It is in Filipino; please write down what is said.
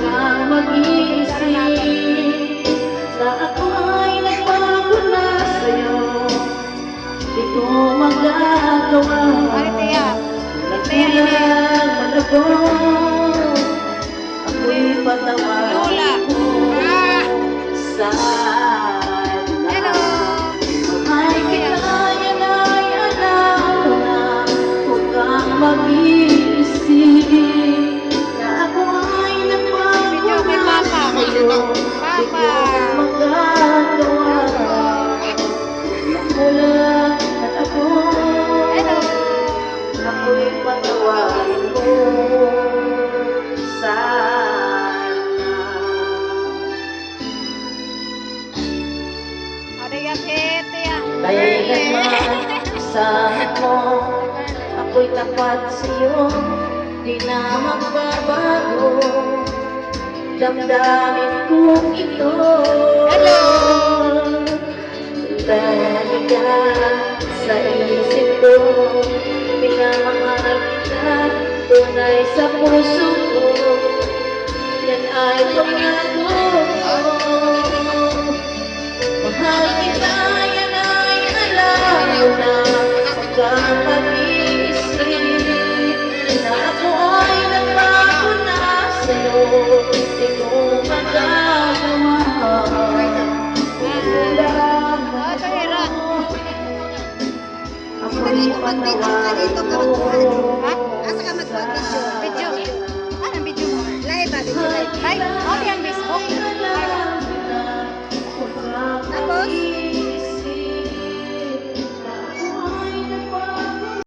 kang mag-iisip na ako ay nagbago na sa'yo. Di ko magagawa Nagkulang malabot ako'y patawarin mo sana. Mahal kita, yan ay alam ko na. Huwag kang mag-iisip na ako ay nagbago na sa'yo. Di ko magagawa Kulang malabot ako'y patawarin mo sana. Kailan man isahan mo ako'y tapat sa'yo, di na magbabago damdamin kong ito. Lagi ka sa isip ko, minamahal kita, tunay sa puso ko, yan ay pangako. Mahal kita, yan ay alam mo na. Huwag kang mag-iisip na ako ay nagbago na sa'yo. Di ko magagawa ako'y patawarin